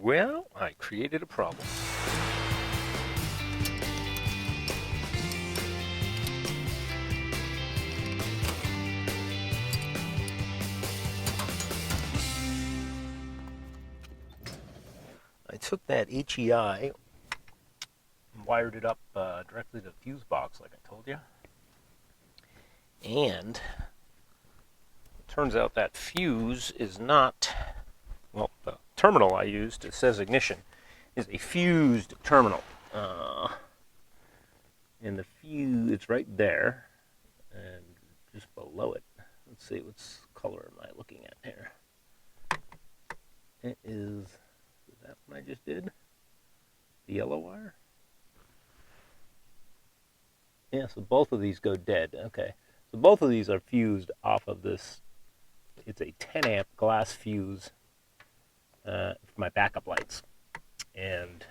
Well, I created a problem. I took that HEI and wired it up directly to the fuse box like I told you. And it turns out that fuse is not, well, the terminal I used, it says ignition, is a fused terminal. And the fuse, it's right there, and just below it. Let's see, what color am I looking at here? It is that what I just did? The yellow wire? Yeah, so both of these go dead. Okay, so both of these are fused off of this. It's a 10 amp glass fuse for my backup lights. And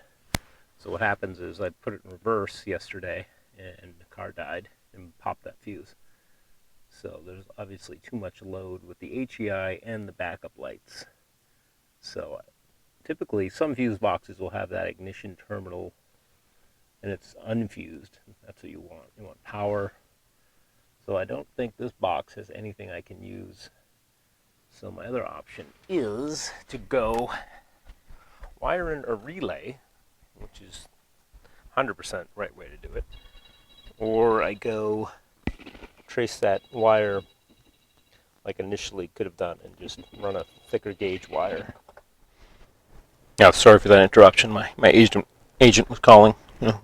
so what happens is I put it in reverse yesterday and the car died and popped that fuse. So there's obviously too much load with the HEI and the backup lights. So typically some fuse boxes will have that ignition terminal and it's unfused. That's what you want. You want power. So I don't think this box has anything I can use. So my other option is to go wire in a relay, which is 100% the right way to do it. Or I go trace that wire like initially could have done and just run a thicker gauge wire. Yeah, sorry for that interruption. My agent was calling. You know,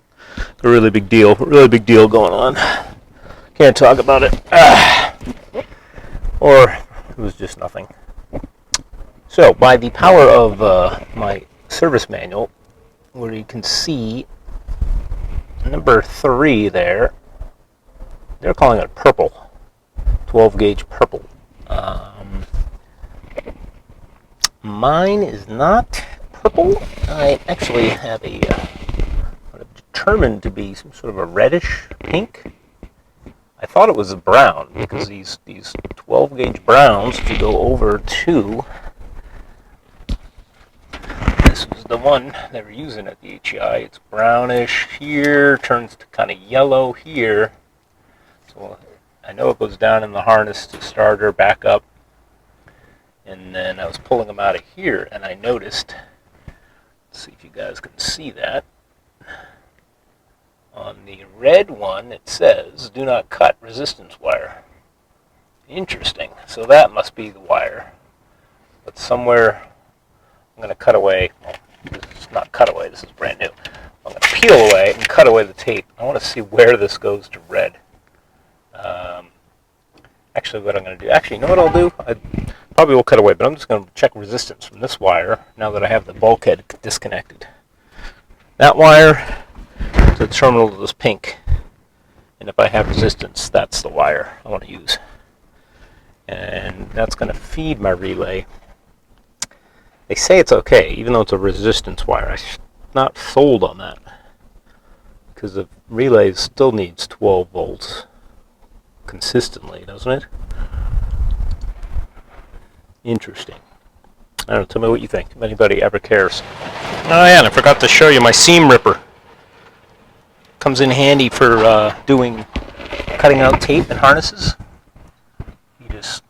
a really big deal going on. Can't talk about it. Or it was just nothing. So by the power of my service manual, where you can see number 3 there, they're calling it purple, 12 gauge purple. Mine is not purple. I actually have a determined to be some sort of a reddish pink. I thought it was a brown because these 12 gauge browns, if you go over to, this was the one they were using at the HEI. It's brownish here, turns to kind of yellow here. So I know it goes down in the harness to starter, back up. And then I was pulling them out of here and I noticed, let's see if you guys can see that. On the red one it says, do not cut resistance wire. Interesting. So that must be the wire. But somewhere I'm going to cut away, well, this is not cut away, this is brand new. I'm going to peel away and cut away the tape. I want to see where this goes to red. Actually, what I'm going to do, you know what I'll do? I probably will cut away, but I'm just going to check resistance from this wire now that I have the bulkhead disconnected. That wire to the terminal is pink. And if I have resistance, that's the wire I want to use. And that's going to feed my relay. They say it's okay, even though it's a resistance wire. I'm not sold on that. Because the relay still needs 12 volts consistently, doesn't it? Interesting. I don't know, tell me what you think, if anybody ever cares. Oh yeah, and I forgot to show you my seam ripper. Comes in handy for cutting out tape and harnesses. This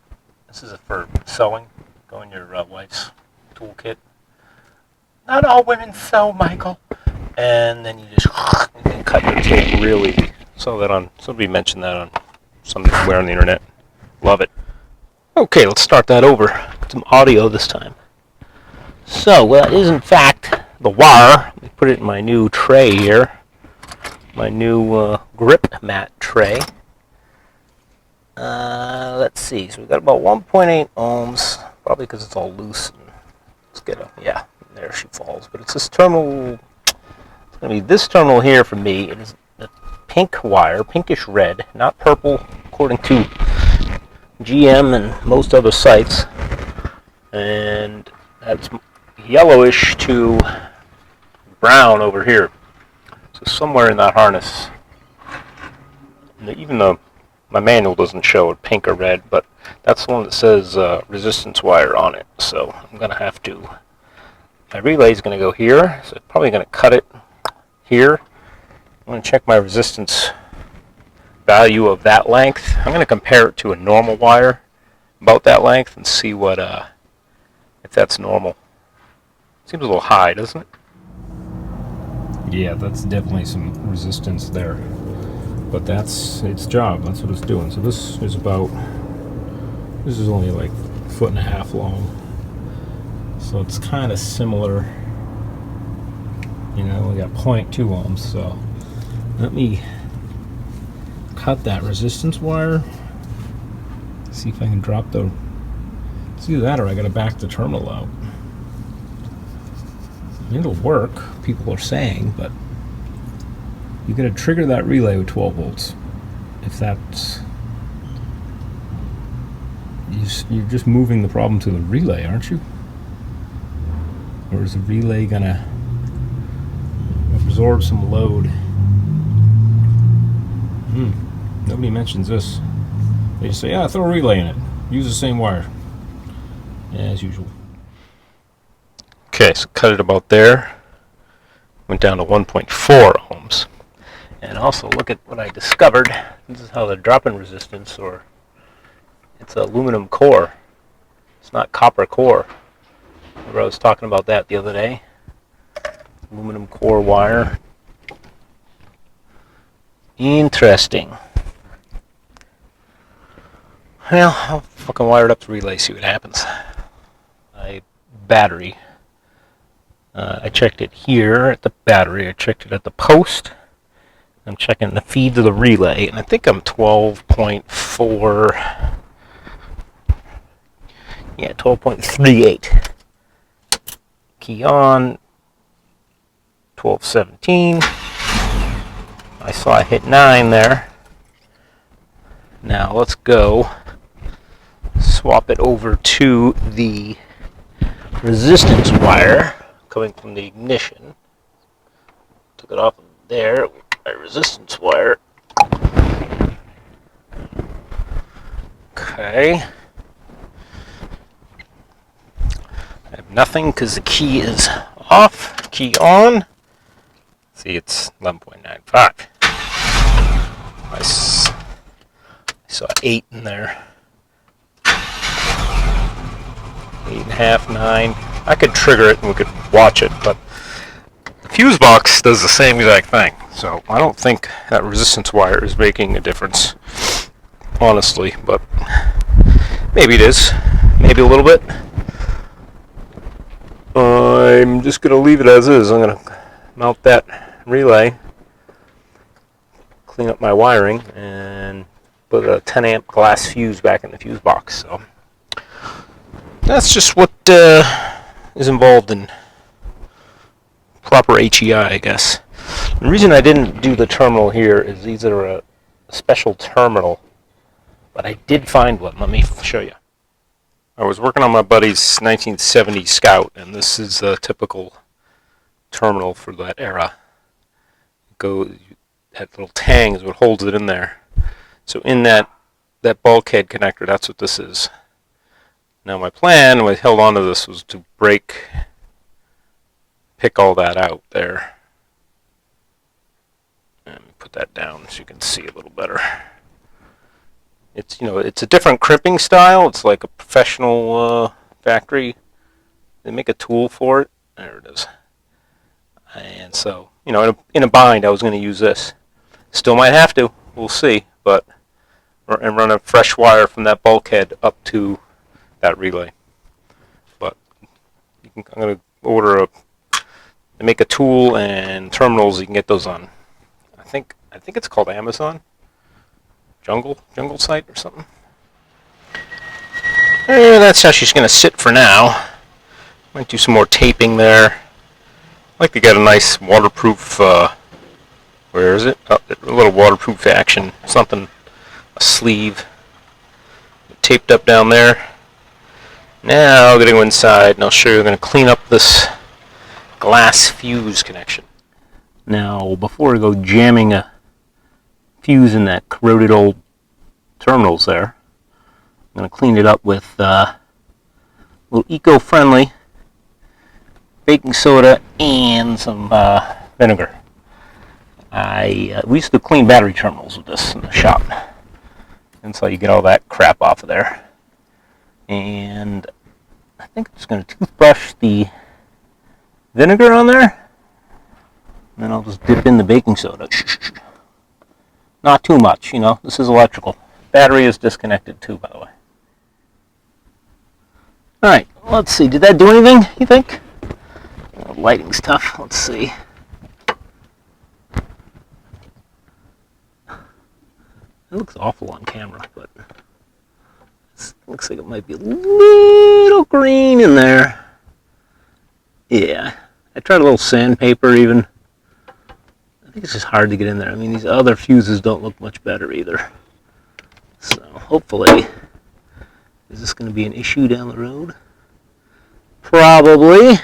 is for sewing, go in your wife's toolkit. Not all women sew, Michael. And then you just cut your tape real easy. So that somebody mentioned that on somewhere on the internet. Love it. Okay, let's start that over. Get some audio this time. So, that is in fact the wire. Let me put it in my new tray here. My new grip mat tray. Let's see. So we've got about 1.8 ohms, probably because it's all loose. Let's get a, yeah, there she falls. But it's this terminal. It's going to be this terminal here for me. It is a pink wire, pinkish red, not purple, according to GM and most other sites. And that's yellowish to brown over here. So somewhere in that harness, even though my manual doesn't show it pink or red, but that's the one that says resistance wire on it. So I'm going to have to my relay is going to go here, so I'm probably going to cut it here. I'm going to check my resistance value of that length. I'm going to compare it to a normal wire about that length and see what if that's normal. Seems a little high, doesn't it? Yeah, that's definitely some resistance there. But that's its job. That's what it's doing. So this is only like 1.5 feet long. So it's kind of similar. You know, we got 0.2 ohms. So let me cut that resistance wire. See if I can drop the. It's either that or I got to back the terminal out. It'll work, people are saying, but you're going to trigger that relay with 12 volts. If that's. You're just moving the problem to the relay, aren't you? Or is the relay going to absorb some load? Nobody mentions this. They just say, yeah, throw a relay in it. Use the same wire. Yeah, as usual. Okay, so cut it about there. Went down to 1.4 ohms. And also look at what I discovered. This is how the drop-in resistance, or it's aluminum core. It's not copper core. Remember I was talking about that the other day? Aluminum core wire. Interesting. Well, I'll fucking wire it up the relay, see what happens. Battery. I checked it here at the battery. I checked it at the post. I'm checking the feed to the relay, and I think I'm 12.4. Yeah, 12.38. Key on. 1217. I saw I hit 9 there. Now let's go swap it over to the resistance wire coming from the ignition. Took it off of there with my resistance wire. Okay. I have nothing because the key is off. Key on. See, it's 11.95. I saw 8 in there. 8.5, 9. I could trigger it and we could watch it, but the fuse box does the same exact thing. So I don't think that resistance wire is making a difference, honestly, but maybe it is. Maybe a little bit. I'm just going to leave it as is. I'm going to mount that relay, clean up my wiring, and put a 10 amp glass fuse back in the fuse box. So that's just what is involved in proper HEI, I guess. The reason I didn't do the terminal here is these are a special terminal, but I did find one. Let me show you. I was working on my buddy's 1970 Scout, and this is a typical terminal for that era. That little tang is what holds it in there. So in that bulkhead connector, that's what this is. Now my plan, when I held on to this, was to pick all that out there. And put that down so you can see a little better. It's, you know, it's a different crimping style. It's like a professional factory. They make a tool for it. There it is. And so, you know, in a bind, I was going to use this. Still might have to. We'll see. But and run a fresh wire from that bulkhead up to that relay. But I'm going to order they make a tool and terminals. You can get those on. I think it's called Amazon. Jungle site or something. And that's how she's going to sit for now. Might do some more taping there. I'd like to get a nice waterproof, where is it? Oh, a little waterproof action, something, a sleeve. Taped up down there. Now I'm going to go inside and I'll show you. I'm going to clean up this glass fuse connection. Now, before I go jamming a fuse in that corroded old terminals there, I'm going to clean it up with a little eco-friendly baking soda and some vinegar. We used to clean battery terminals with this in the shop, and so you get all that crap off of there. And I think I'm just going to toothbrush the vinegar on there, and then I'll just dip in the baking soda. Not too much, you know, this is electrical. Battery is disconnected too, by the way. Alright, let's see, did that do anything, you think? Lighting's tough, let's see. It looks awful on camera, but it looks like it might be a little green in there. Yeah, I tried a little sandpaper even. I think it's just hard to get in there. I mean, these other fuses don't look much better either. So hopefully, is this going to be an issue down the road? Probably.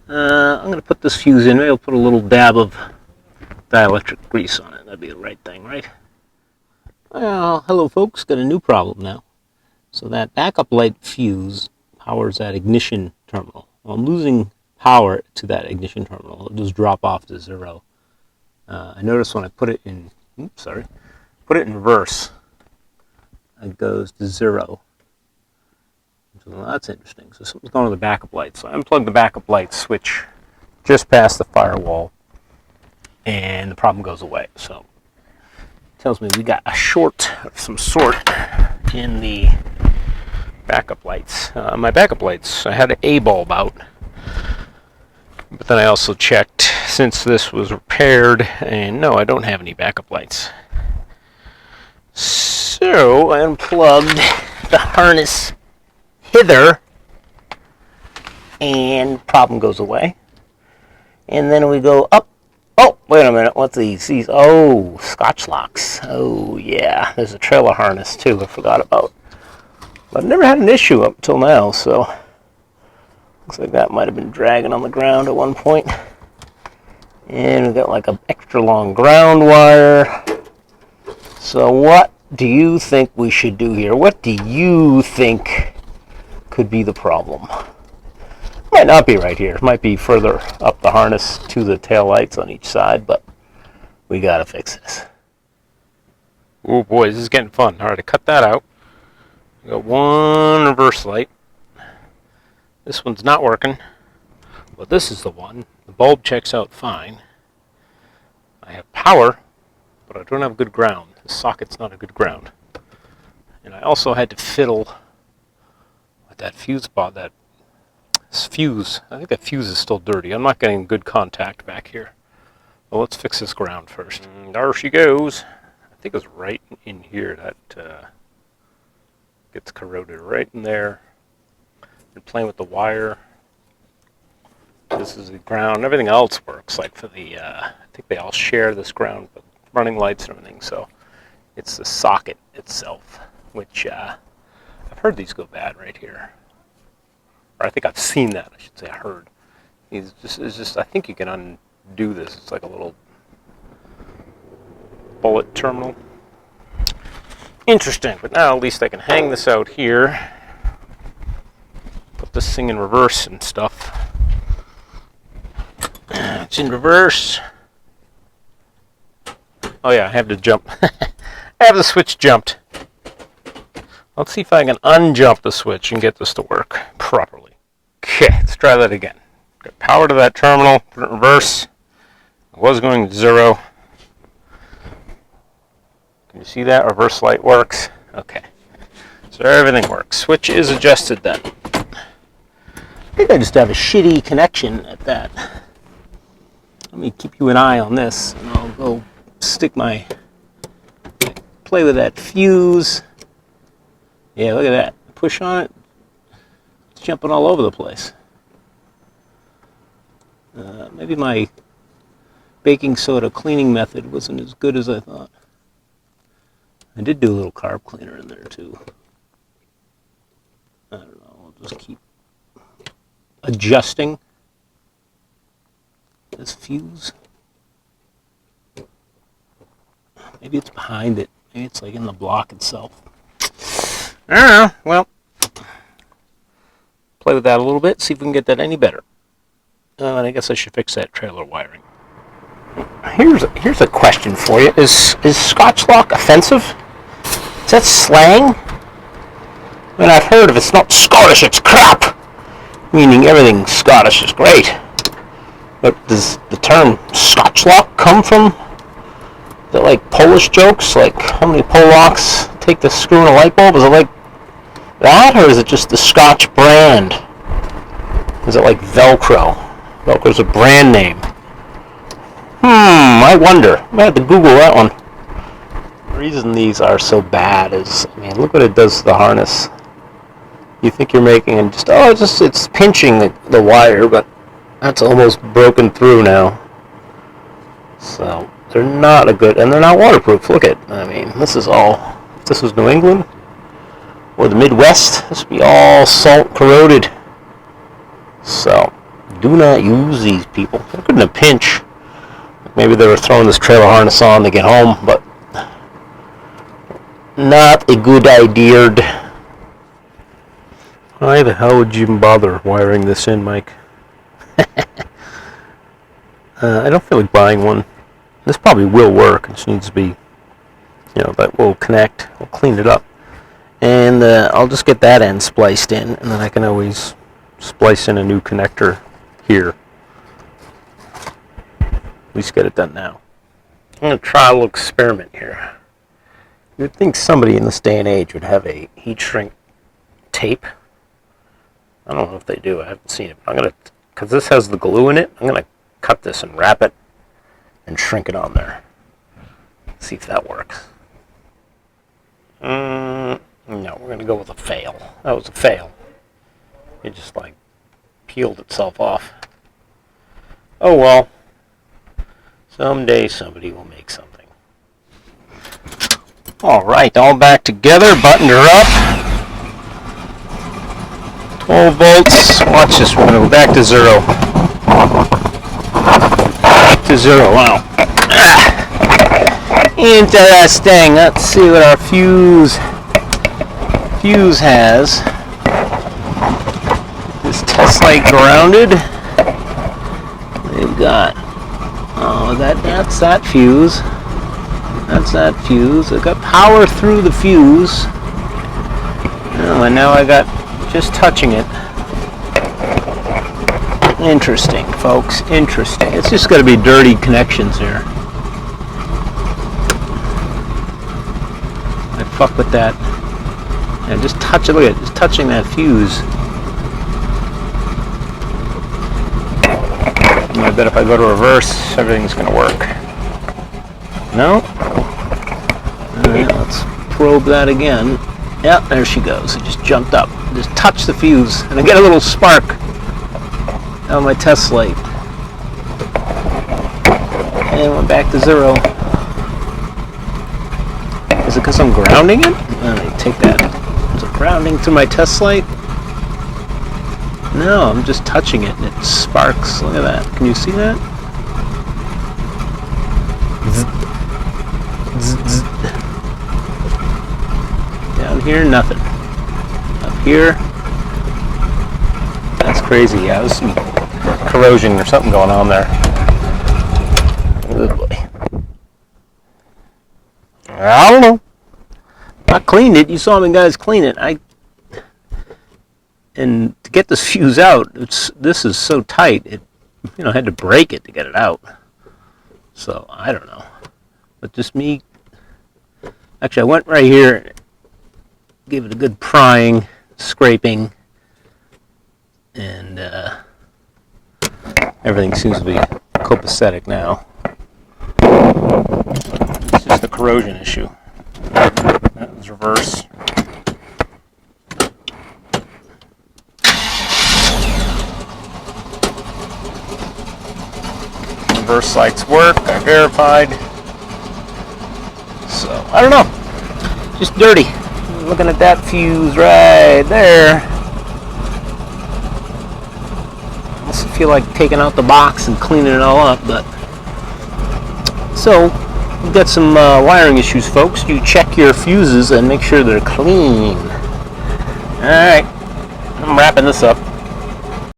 I'm going to put this fuse in. Maybe I'll put a little dab of dielectric grease on it. That'd be the right thing, right? Well, hello folks. Got a new problem now. So that backup light fuse powers that ignition terminal. Well, I'm losing power to that ignition terminal. It'll just drop off to 0. I noticed when I put it in, put it in reverse, it goes to 0. So that's interesting. So something's going on with the backup light. So I unplugged the backup light switch just past the firewall, and the problem goes away. So it tells me we got a short of some sort in the backup lights. My backup lights, I had an A bulb out, but then I also checked since this was repaired, and no, I don't have any backup lights. So I unplugged the harness hither, and problem goes away. And then we go up. Oh, wait a minute. What's these? Oh, Scotchlocks. Oh, yeah. There's a trailer harness, too, I forgot about. But I've never had an issue up until now, so looks like that might have been dragging on the ground at one point. And we've got like an extra long ground wire. So what do you think we should do here? What do you think could be the problem? Might not be right here. It might be further up the harness to the tail lights on each side, but we gotta fix this. Oh boy, this is getting fun. All right, I cut that out. We got one reverse light. This one's not working, but this is the one. The bulb checks out fine. I have power, but I don't have good ground. The socket's not a good ground. And I also had to fiddle with that fuse box, that fuse. I think that fuse is still dirty. I'm not getting good contact back here. Well, let's fix this ground first. And there she goes. I think it's right in here that gets corroded right in there. Been playing with the wire. This is the ground. Everything else works. Like for the, I think they all share this ground, but running lights and everything. So it's the socket itself, which I've heard these go bad right here. Or I think I've seen that. I should say I heard. It's just. I think you can undo this. It's like a little bullet terminal. Interesting. But now at least I can hang this out here. Put this thing in reverse and stuff. It's in reverse. Oh yeah, I have to jump. I have the switch jumped. Let's see if I can unjump the switch and get this to work properly. Okay, let's try that again. Got power to that terminal, put it in reverse. It was going to 0. Can you see that? Reverse light works. Okay. So everything works. Switch is adjusted then. I think I just have a shitty connection at that. Let me keep you an eye on this, and I'll go stick my, play with that fuse. Yeah, look at that. Push on it. It's jumping all over the place. Maybe my baking soda cleaning method wasn't as good as I thought. I did do a little carb cleaner in there too. I don't know. I'll just keep adjusting this fuse. Maybe it's behind it. Maybe it's like in the block itself. I don't know. Well, play with that a little bit, see if we can get that any better. And I guess I should fix that trailer wiring. Here's a question for you. Is Scotchlock offensive? Is that slang? I mean, I've heard if it's not Scottish, it's crap! Meaning everything Scottish is great. But does the term Scotchlock come from? Is it like Polish jokes? Like, how many Polacks take the screw in a light bulb? Is it like that, or is it just the Scotch brand? Is it like Velcro? Velcro's a brand name. I wonder. I might have to Google that one. The reason these are so bad is, I mean, look what it does to the harness. You think you're making and it's pinching the wire, but that's almost broken through now. So they're not a good, and they're not waterproof. Look at, I mean, this is all, if this was New England or the Midwest, this would be all salt corroded. So do not use these, people. They're good in a pinch. Maybe they were throwing this trailer harness on to get home, but not a good idea. Why the hell would you even bother wiring this in, Mike? I don't feel like buying one. This probably will work. It just needs to be, that will connect. We'll clean it up. And I'll just get that end spliced in, and then I can always splice in a new connector here. At least get it done now. I'm going to try a little experiment here. You'd think somebody in this day and age would have a heat shrink tape. I don't know if they do. I haven't seen it. But I'm going to, because this has the glue in it, I'm going to cut this and wrap it and shrink it on there. See if that works. No, we're going to go with a fail. That was a fail. It just like peeled itself off. Oh well. Someday somebody will make something. Alright, all back together, buttoned her up. 12 volts. Watch this, we're going to go back to 0. Back to 0, wow. Interesting. Let's see what our fuse has. This test light grounded. We've got, that's that fuse. That's that fuse. I got power through the fuse. Oh, and now I got just touching it. Interesting, folks. Interesting. It's just got to be dirty connections here. I fuck with that. And just touch it. Look at it. Just touching that fuse. I bet if I go to reverse, everything's going to work. No? Alright, let's probe that again. Yep, there she goes. It just jumped up. Just touch the fuse, and I get a little spark on my test light. And went back to 0. Is it because I'm grounding it? Let me take that. Is it grounding through my test light? No, I'm just touching it and it sparks. Look at that. Can you see that? Down here, nothing. Up here, that's crazy. Yeah, there's some corrosion or something going on there. Good boy. I don't know. I cleaned it. You saw me guys clean it. And to get this fuse out, this is so tight. I had to break it to get it out. So I don't know. But just me. Actually, I went right here, gave it a good prying, scraping, and everything seems to be copacetic now. It's just the corrosion issue. That was reverse. Reverse lights work. I verified. So I don't know. Just dirty. Looking at that fuse right there. I almost feel like taking out the box and cleaning it all up, but so we've got some wiring issues, folks. You check your fuses and make sure they're clean. All right, I'm wrapping this up.